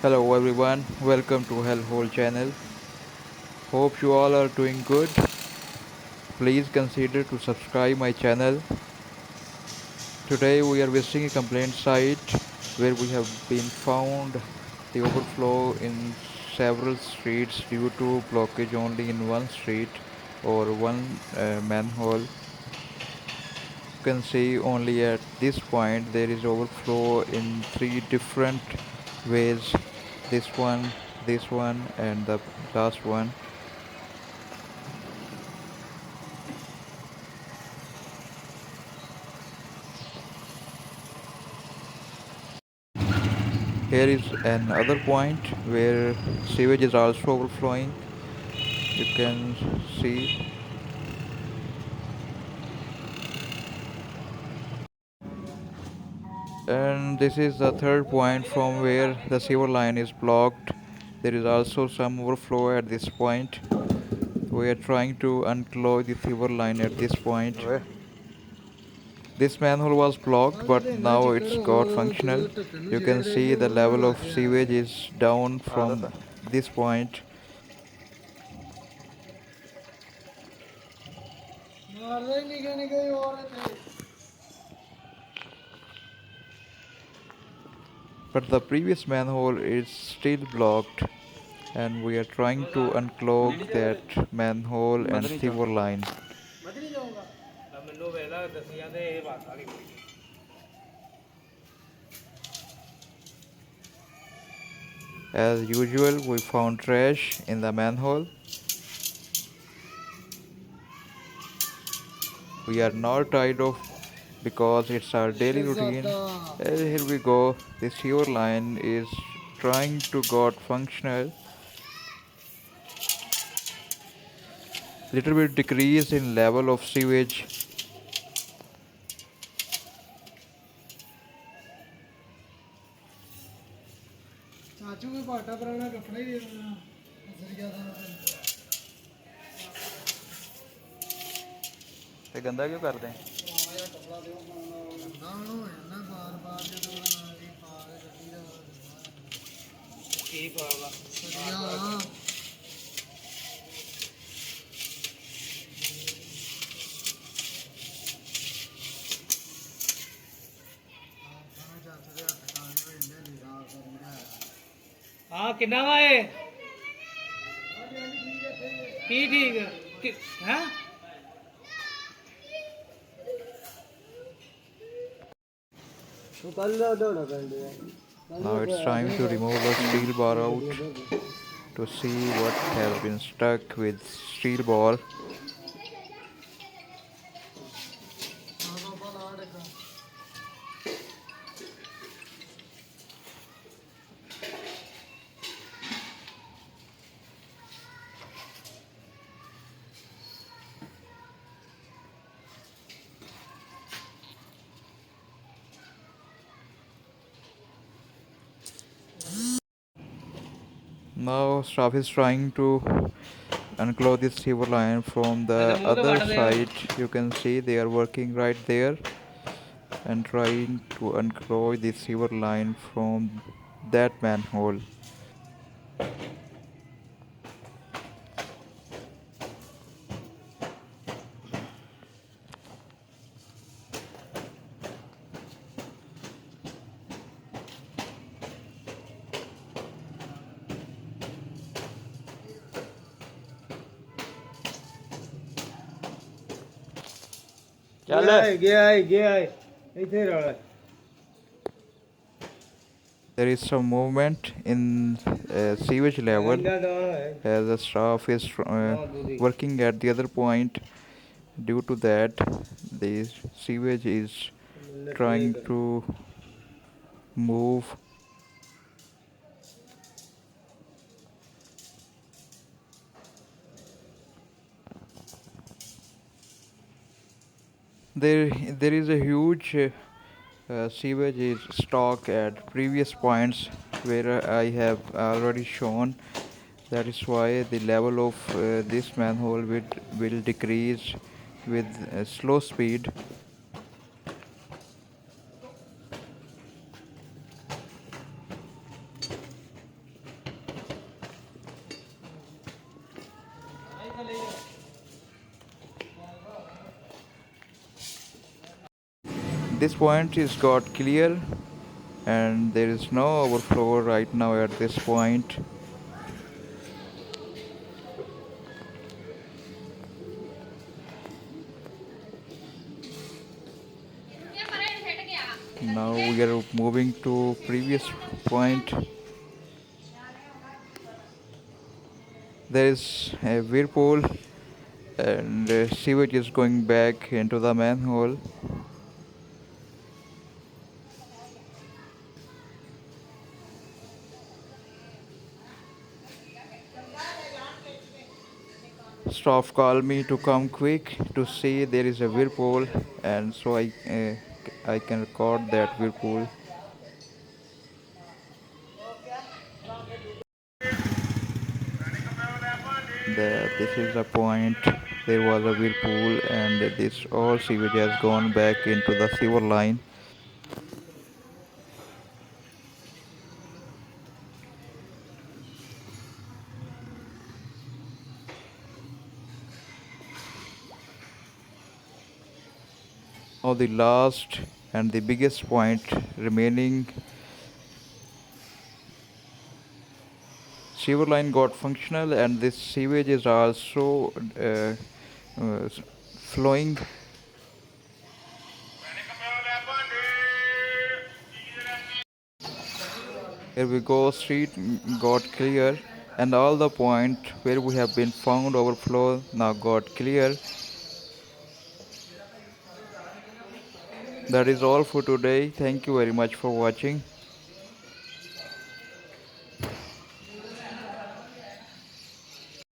Hello everyone, welcome to Hellhole channel. Hope you all are doing good. Please consider to subscribe my channel. Today we are visiting a complaint site where we have been found the overflow in several streets due to blockage only in one street or one manhole. You can see only at this point there is overflow in three different ways. This one and the last one. Here is another point where sewage is also overflowing. You can see, and this is the third point from where the sewer line is blocked. There is also some overflow at this point. We are trying to unclog the sewer line at this point. This manhole was blocked, but now it's got functional. You can see the level of sewage is down from this point. But the previous manhole is still blocked, and we are trying to unclog that manhole and sewer line. As usual, we found trash in the manhole. We are not tired of because it's our daily routine. Here we go. The sewer line is trying to got functional. Little bit decrease in level of sewage. चाचू को पाटा पुराना कपड़ा ही दे देना नजरिया था ਤੇ ਗੰਦਾ ਕਿਉਂ ਕਰਦੇ आया कपड़ा दे ना नो ना बार बार जो तो ना ये पार गड्डी दा की पावा सरिया हाँ किन्ना वा है की ठीक है तो कल दौड़ा कर दिया Now it's time to remove the steel bar out to see what has been stuck with steel ball. Now staff is trying to unclog this sewer line from the other side. You can see they are working right there and trying to unclog the sewer line from that manhole. गया है इथे रहा There is some movement in sewage level as the staff is working at the other point. Due to that, the sewage is trying to move. There is a huge sewage is stock at previous points where I have already shown. That is why the level of this manhole will decrease with slow speed. This point is got clear and there is no overflow right now at this point. Now we are moving to previous point. There is a whirlpool and sewage is going back into the manhole. Staff called me to come quick to see there is a whirlpool, and so I can record that whirlpool. This is the point. There was a whirlpool, and this all sewage has gone back into the sewer line. Now the last and the biggest point remaining, sewer line got functional and this sewage is also flowing. Here we go, street got clear and all the point where we have been found overflow now got clear. That is all for today. Thank you very much for watching.